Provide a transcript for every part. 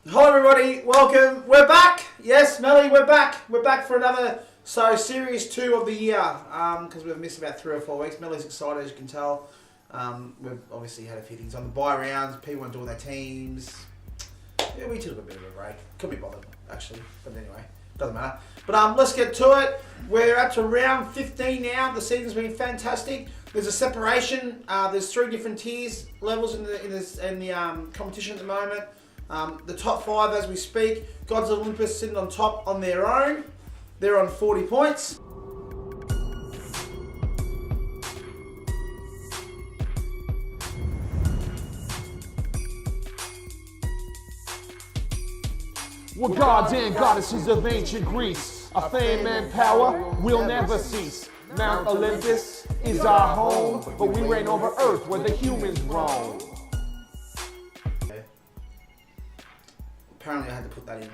Hello everybody, welcome. We're back. Yes, Melly, we're back. We're back for another series 2 of the year. Because we've missed about 3 or 4 weeks. Melly's excited, as you can tell. We've obviously had a few things on the bye rounds. People weren't doing their teams. Yeah, we took a bit of a break. Could be bothered, actually. But anyway, doesn't matter. But let's get to it. We're up to round 15 now. The season's been fantastic. There's a separation. There's 3 different tiers levels in the competition at the moment. The top 5 as we speak. Gods of Olympus sitting on top on their own. They're on 40 points. We're gods and goddesses of ancient Greece. Our fame and power will never cease. Mount Olympus is our home, but we reign over earth where the humans roam. Apparently I had to put that in.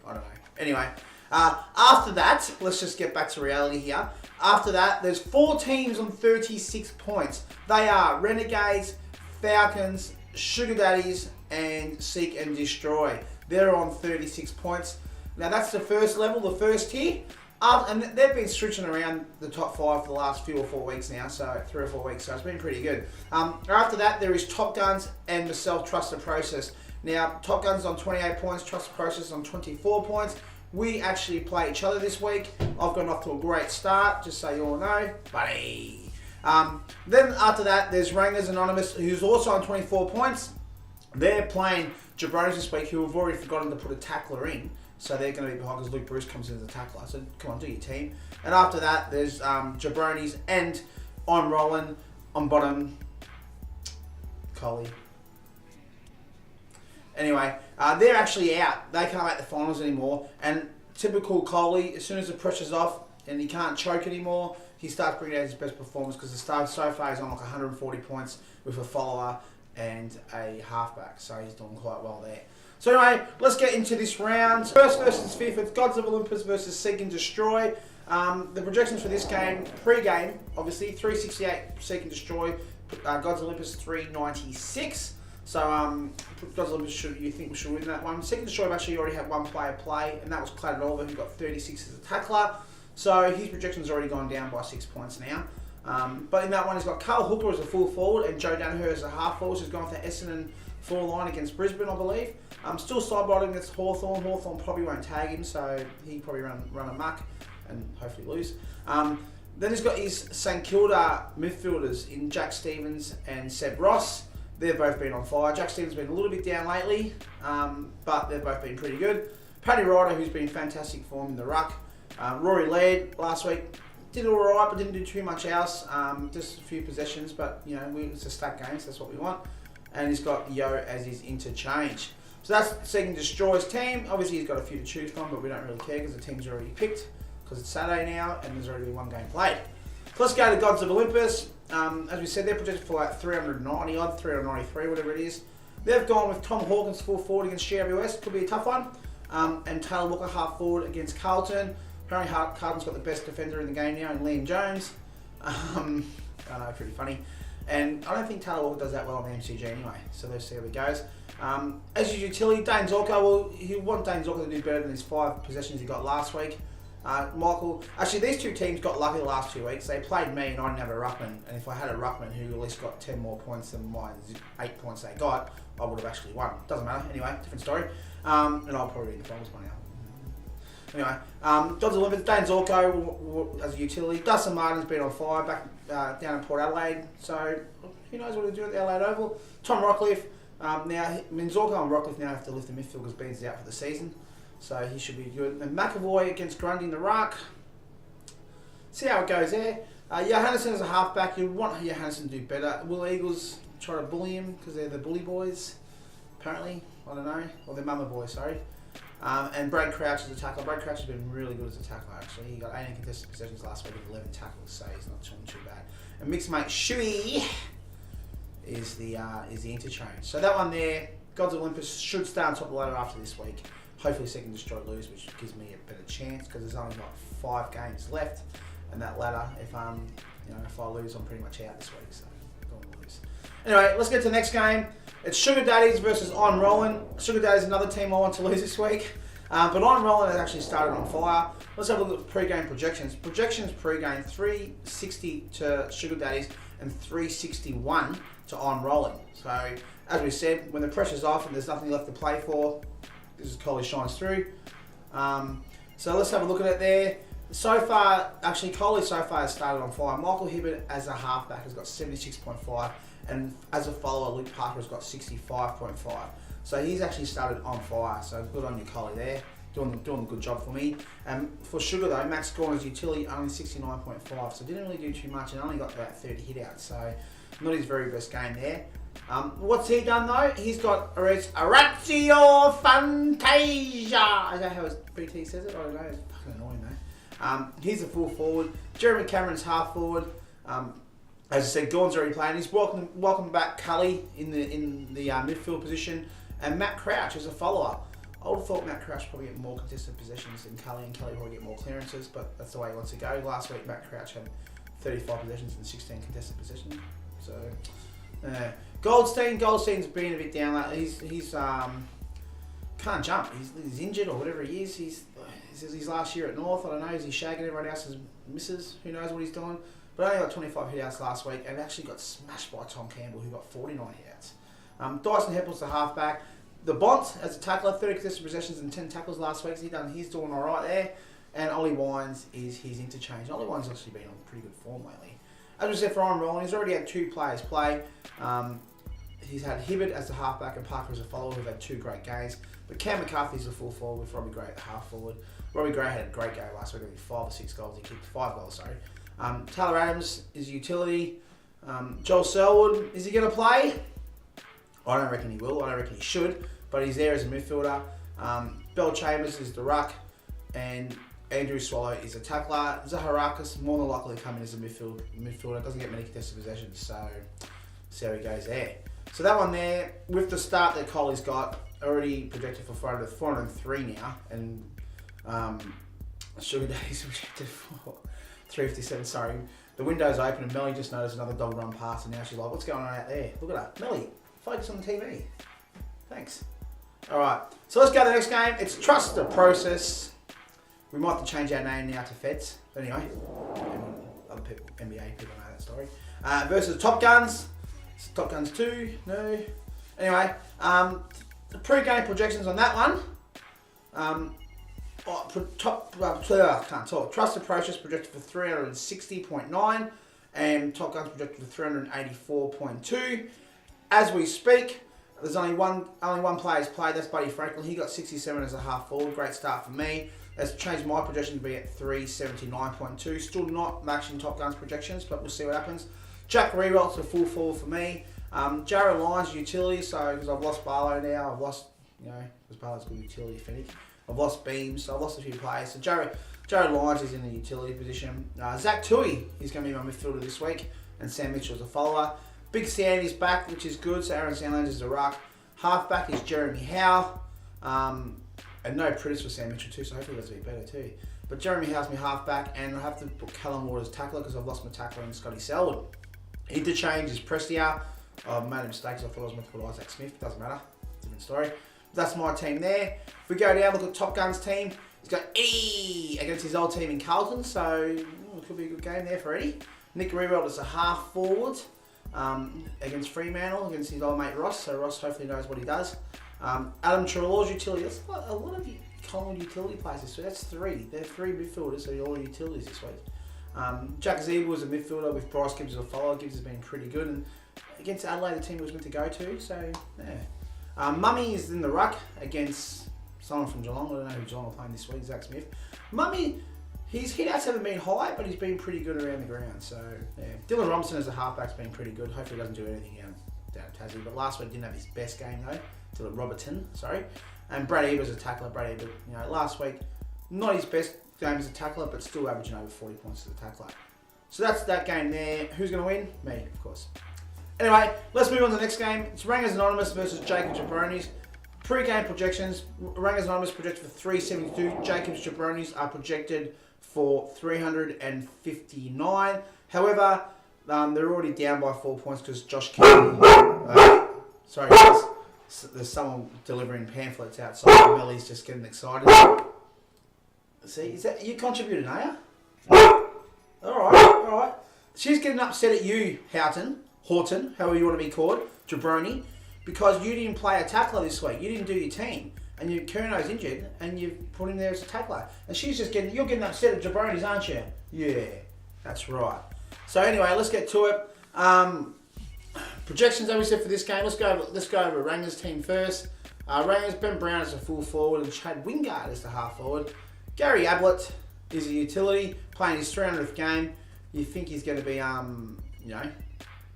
I don't know. Anyway, after that, let's just get back to reality here. After that, there's 4 teams on 36 points. They are Renegades, Falcons, Sugar Daddies, and Seek and Destroy. They're on 36 points. Now that's the first level, the first tier. And they've been switching around the top 5 for the last 3 or 4 weeks now, so 3 or 4 weeks, so it's been pretty good. After that, there is Top Guns and the Self-Trusted Process. Now, Top Gun's on 28 points, Trusted Process on 24 points. We actually play each other this week. I've gotten off to a great start, just so you all know. Buddy! Then after that, there's Rangers Anonymous, who's also on 24 points. They're playing Jabronis this week, who have already forgotten to put a tackler in. So they're going to be behind because Luke Bruce comes in as a tackler. So come on, do your team. And after that, there's Jabronis and I'm rolling on bottom. Coley. Anyway, they're actually out. They can't make the finals anymore. And typical Coley, as soon as the pressure's off and he can't choke anymore, he starts bringing out his best performance because the start so far is on like 140 points with a follower and a halfback. So he's doing quite well there. So anyway, let's get into this round. First versus 5th, it's Gods of Olympus versus Seek and Destroy. The projections for this game, pre-game, obviously, 368 Seek and Destroy, Gods of Olympus 396. So Gods of Olympus you think we should win that one. Seek and Destroy actually already had 1 player play, and that was Cladded Oliver, who got 36 as a tackler. So his projection's already gone down by 6 points now. But in that one, he's got Carl Hooker as a full forward and Joe Danaher as a half forward. So he's gone for Essendon full line against Brisbane, I believe. Still sideboarding against Hawthorn. Hawthorn probably won't tag him, so he probably run amok and hopefully lose. Then he's got his St Kilda midfielders in Jack Stevens and Seb Ross. They've both been on fire. Jack Stevens has been a little bit down lately, but they've both been pretty good. Paddy Ryder, who's been fantastic for him in the ruck. Rory Laird last week did all right, but didn't do too much else. Just a few possessions, but you know it's a stack game, so that's what we want. And he's got Yo as his interchange. So that's Seek and Destroy's team. Obviously, he's got a few to choose from, but we don't really care because the team's already picked because it's Saturday now and there's already been 1 game played. So let's go to Gods of Olympus. As we said, they're projected for like 390 odd, 393, whatever it is. They've gone with Tom Hawkins full forward against GWS. Could be a tough one. And Taylor Walker half forward against Carlton. Apparently, Carlton's got the best defender in the game now in Liam Jones. I know, pretty funny. And I don't think Taylor Walker does that well on the MCG anyway, so let's see how it goes. As his utility, Dane Zorko, well, you want Dane Zorko to do better than his 5 possessions he got last week. Michael, actually these 2 teams got lucky the last 2 weeks. They played me and I didn't have a ruckman, and if I had a ruckman who at least got 10 more points than my 8 points they got, I would have actually won. Doesn't matter, anyway, different story. And I'll probably be in the finals by now. Anyway, Gods of Olympus, Dane Zorko as a utility. Dustin Martin's been on fire back down in Port Adelaide, so who knows what he'll do at the Adelaide Oval. Tom Rockcliffe, Zorko and Rockcliffe now have to lift the midfield because Bean's out for the season, so he should be good. And McAvoy against Grundy in the ruck. See how it goes there. Johannesson as a halfback, you want Johannesson to do better. Will Eagles try to bully him because they're the bully boys, apparently? I don't know. Or they're mama boys, sorry. And Brad Crouch as a tackler. Brad Crouch has been really good as a tackler, actually. He got 18 contested possessions last week with 11 tackles, so he's not doing too bad. And mixed mate Shui is the interchange. So that one there, Gods of Olympus should stay on top of the ladder after this week. Hopefully Seek and Destroy lose, which gives me a better chance because there's only like 5 games left, and that ladder, if I lose, I'm pretty much out this week. So don't want to lose. Anyway, let's get to the next game. It's Sugar Daddies versus I'm Rolling. Sugar Daddies is another team I want to lose this week. But I'm Rolling has actually started on fire. Let's have a look at the pre-game projections. Projections pre-game 360 to Sugar Daddies and 361 to I'm Rolling. So, as we said, when the pressure's off and there's nothing left to play for, this is Coley shines through. So let's have a look at it there. So far, actually, Coley so far has started on fire. Michael Hibbert as a halfback has got 76.5, and as a follower, Luke Parker has got 65.5. So he's actually started on fire. So good on you, Coley there. Doing a good job for me. For Sugar though, Max Gorner's utility only 69.5, so didn't really do too much and only got about 30 hit outs. So not his very best game there. What's he done though? He's got Orazio Fantasia. Is that how his BT says it? I don't know. It's fucking annoying though. He's a full forward. Jeremy Cameron's half forward. As I said, Gorn's already playing. He's welcome back Cully in the midfield position, and Matt Crouch as a follower. I would have thought Matt Crouch probably get more contested possessions than Cully, and Cully probably get more clearances, but that's the way he wants to go. Last week, Matt Crouch had 35 possessions and 16 contested possessions. So, Goldstein's been a bit down. Like he's can't jump. He's injured or whatever he is. He's his last year at North. I don't know. Is he shagging everyone else's misses? Who knows what he's doing? But only got 25 hit outs last week and actually got smashed by Tom Campbell, who got 49 hit outs. Dyson Heppel's the halfback. The Bont as a tackler, 30 contested possessions and 10 tackles last week. So he's doing all right there. And Ollie Wines is his interchange. Ollie Wines actually been on pretty good form lately. As we said for I'm Rolling, he's already had 2 players play. He's had Hibbert as the halfback and Parker as a follower, who've had 2 great games. But Cam McCarthy's a full forward with Robbie Gray at the half forward. Robbie Gray had a great game last week. I think 5 or 6 goals. He kicked 5 goals, sorry. Taylor Adams is utility. Joel Selwood, is he going to play? I don't reckon he will. I don't reckon he should. But he's there as a midfielder. Bell Chambers is the ruck. And Andrew Swallow is a tackler. Zaharakis more than likely to come in as a midfielder. Doesn't get many contested possessions. So, see how he goes there. So that one there, with the start that Coley's got, already projected for 403 now. And Sugar Daddy's projected for 357. Sorry. The window's open and Melly just noticed another dog run past and now she's like, what's going on out there? Look at her. Melly, focus on the TV. Thanks. Alright, so let's go to the next game. It's Trust the Process. We might have to change our name now to Feds. But anyway, other people, NBA people know that story. Versus Top Guns. It's Top Guns 2. No. Anyway, the pre-game projections on that one. Can't talk. Trust the Process projected for 360.9 and Top Guns projected for 384.2. As we speak, there's only one player's played. That's Buddy Franklin. He got 67 as a half forward. Great start for me. That's changed my projection to be at 379.2. Still not matching Top Gun's projections, but we'll see what happens. Jack Rewalt's a full forward for me. Jarrod Lyons utility. So because I've lost Barlow now, I've lost because Barlow's good utility finish. I've lost Beams, so I've lost a few players. So Jarrod Lyons is in the utility position. Zach Tui is going to be my midfielder this week, and Sam Mitchell's a follower. Big Sam is back, which is good. So Aaron Sandland is the ruck. Halfback is Jeremy Howe. And no Pritis for Sam Mitchell too, so hopefully that's a bit better too. But Jeremy Howe's my halfback, and I have to put Callum Ward as tackler because I've lost my tackler and Scotty Selwood. Interchange is Prestia. I've made a mistake because I thought I was meant to put Isaac Smith. Doesn't matter. Different story. That's my team there. If we go down, look at Top Gun's team. He's got Eddie against his old team in Carlton, so it could be a good game there for Eddie. Nick Rewald is a half forward against Fremantle, against his old mate Ross, so Ross hopefully knows what he does. Adam Trelaw's utility. That's a lot of Collingwood utility players this week. That's 3. They're 3 midfielders, so they're all utilities this week. Jack Zeeble is a midfielder with Bryce Gibbs as a follower. Gibbs has been pretty good, and against Adelaide, the team he was meant to go to, so yeah. Mummy is in the ruck against someone from Geelong. I don't know who Geelong are playing this week, Zach Smith. Mummy, his hit-outs haven't been high, but he's been pretty good around the ground, so yeah. Dylan Robinson as a halfback's been pretty good. Hopefully he doesn't do anything down at Tassie, but last week didn't have his best game though. Dylan Robertson, sorry. And Brad Ebert as a tackler. Brad Ebert, last week, not his best game as a tackler, but still averaging over 40 points as a tackler. So that's that game there. Who's going to win? Me, of course. Anyway, let's move on to the next game. It's Rangers Anonymous versus Jacobs Jabronis. Pre-game projections. Rangers Anonymous projected for 372. Jacobs Jabronis are projected for 359. However, they're already down by 4 points because Josh Kelly. Sorry, there's someone delivering pamphlets outside. Millie's just getting excited. See, is that you contributing, are you? All right. She's getting upset at you, Horton, however you want to be called, Jabroni, because you didn't play a tackler this week. You didn't do your team. And Kerno's injured, and you've put him there as a tackler. And you're getting upset at Jabroni's, aren't you? Yeah, that's right. So anyway, let's get to it. Projections, as we said, for this game. Let's go over Rangers team first. Rangers, Ben Brown is a full forward, and Chad Wingard is the half forward. Gary Ablett is a utility, playing his 300th game. You think he's going to be,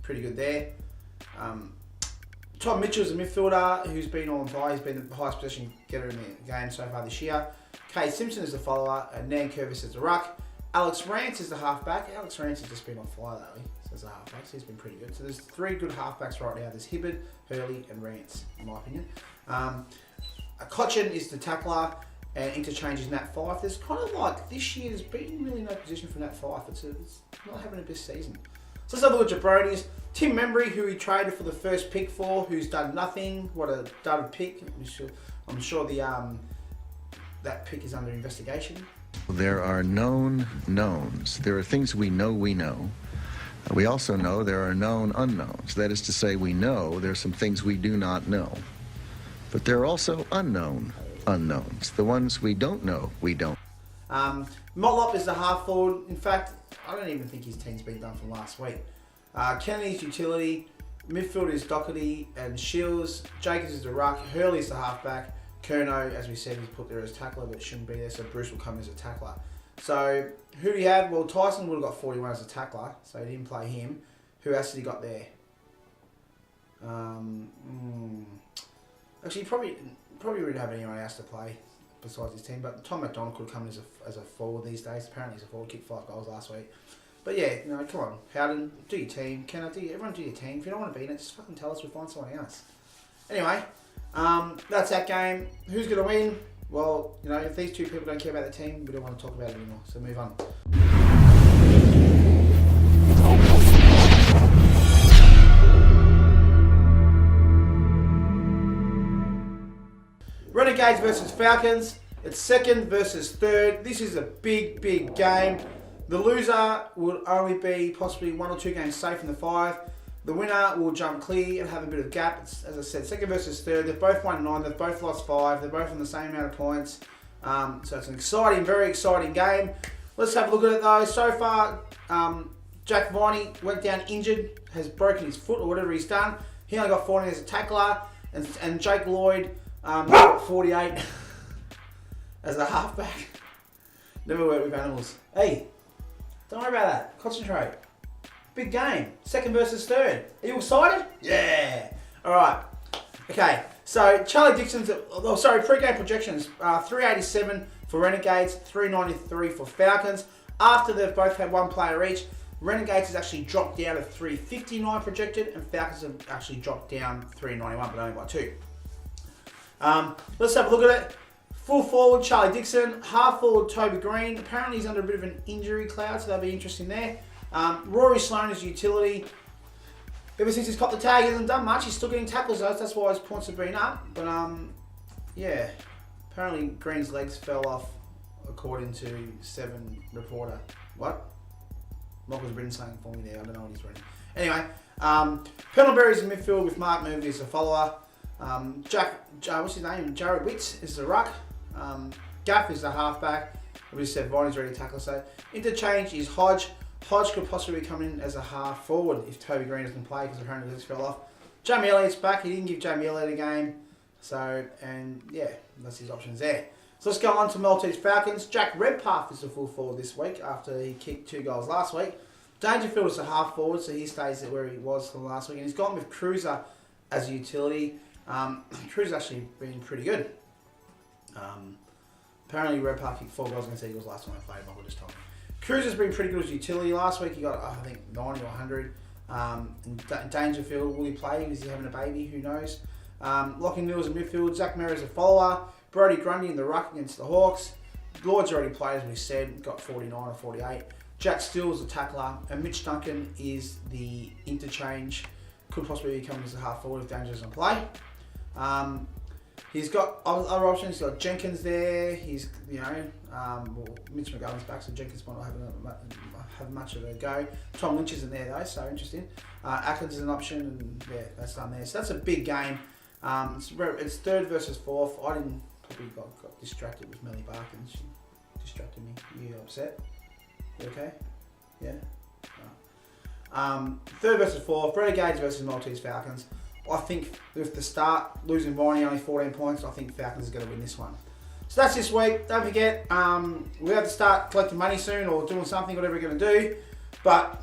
pretty good there. Tom Mitchell is a midfielder who's been on fire. He's been the highest possession getter in the game so far this year. Kay Simpson is the follower, and Nan Curvis is the ruck. Alex Rance is the halfback. Alex Rance has just been on fire though, as a halfback, so he's been pretty good. So there's 3 good halfbacks right now. There's Hibbard, Hurley, and Rance, in my opinion. Cochin is the tackler, and interchange is Nat Fyfe. There's kind of like this year, there's been really no position for Nat Fyfe. It's not having a best season. So let's have a look at Jabroni's. Tim Membry, who he traded for the first pick for, who's done nothing. What a dud pick. I'm sure that pick is under investigation. There are known knowns. There are things we know. We also know there are known unknowns. That is to say, we know there are some things we do not know. But there are also unknown unknowns. The ones we don't know, we don't. Motlop is the half forward. In fact, I don't even think his team's been done from last week. Kennedy's utility. Midfield is Doherty and Shields. Jacobs is the ruck. Hurley is the halfback. Kerno, as we said, he's put there as tackler, but shouldn't be there, so Bruce will come as a tackler. So, who do you have? Well, Tyson would have got 41 as a tackler, so he didn't play him. Who else did he got there? Actually, probably wouldn't have anyone else to play besides his team, but Tom McDonald could have come as a forward these days. Apparently he's a forward, kicked 5 goals last week. But yeah, come on, Howden, do your team. Everyone do your team. If you don't want to be in it, just fucking tell us, we'll find someone else. Anyway, that's that game. Who's going to win? Well, if these 2 people don't care about the team, we don't want to talk about it anymore. So move on. Renegades versus Falcons. It's 2nd versus 3rd. This is a big, big game. The loser will only be possibly 1 or 2 games safe in the 5. The winner will jump clear and have a bit of gap. It's, as I said, 2nd versus 3rd. They've both won 9. They've both lost 5. They're both on the same amount of points. So it's an exciting, very exciting game. Let's have a look at it though. So far, Jack Viney went down injured, has broken his foot or whatever he's done. He only got 14 as a tackler, and Jake Lloyd got 48 as a halfback. Never worked with animals. Hey, don't worry about that. Concentrate. Big game. 2nd versus 3rd. Are you excited? Yeah. All right. Okay. So Charlie Dixon's. Pre-game projections. 387 for Renegades, 393 for Falcons. After they've both had 1 player each, Renegades has actually dropped down to 359 projected, and Falcons have actually dropped down 391, but only by 2. Let's have a look at it. Full forward, Charlie Dixon. Half forward, Toby Green. Apparently he's under a bit of an injury cloud, so that'll be interesting there. Rory Sloane is utility. Ever since he's copped the tag, he hasn't done much. He's still getting tackles though, so that's why his points have been up. But yeah, apparently Green's legs fell off, according to 7 reporter. What? Michael's written something for me there. I don't know what he's written. Anyway, Pendlebury's in midfield with Mark Murphy as a follower. What's his name? Jared Witts is the ruck. Gaff is the halfback. We said Viney's ready to tackle. So interchange is Hodge. Hodge could possibly come in as a half forward if Toby Green doesn't play because apparently this fell off. Jamie Elliott's back. He didn't give Jamie Elliott a game. So, and yeah, that's his options there. So let's go on to Maltese Falcons. Jack Redpath is the full forward this week after he kicked 2 goals last week. Dangerfield is a half forward, so he stays at where he was from last week. And he's gone with Cruiser as a utility. Cruiser's actually been pretty good. Apparently Redpath kicked 4 goals against the Eagles last time I played. Michael just told me. Cruiser's been pretty good as utility. Last week he got, I think, 90 or 100. And Dangerfield, will he play? Is he having a baby? Who knows? Locking Mills in midfield. Zach Merrill's a follower. Brody Grundy in the ruck against the Hawks. Lloyd's already played, as we said. Got 49 or 48. Jack Steele's the tackler, and Mitch Duncan is the interchange. Could possibly become as a half forward if Danger doesn't play. He's got other options. He's got Jenkins there. He's, Mitch McGovern's back, so Jenkins might not have much of a go. Tom Lynch isn't there though, so interesting. Atkins is an option, and yeah, that's done there. So that's a big game. It's third versus fourth. I probably got distracted with Melly Barkin. She distracted me. You upset? You okay? Yeah? No. Third versus fourth. Renegades versus Maltese Falcons. I think with the start, losing Viney only 14 points, I think Falcons is going to win this one. So that's this week. Don't forget, we have to start collecting money soon or doing something, whatever we're going to do. But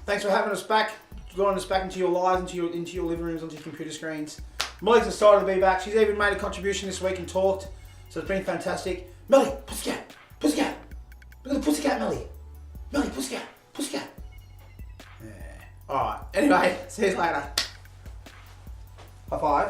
thanks for having us back, drawing us back into your lives, into your living rooms, onto your computer screens. Molly's excited to be back. She's even made a contribution this week and talked, so it's been fantastic. Melly, pussycat, pussycat. Look at the pussycat, Melly. Melly, pussycat, pussycat. Yeah. All right. Anyway, see you later. High five.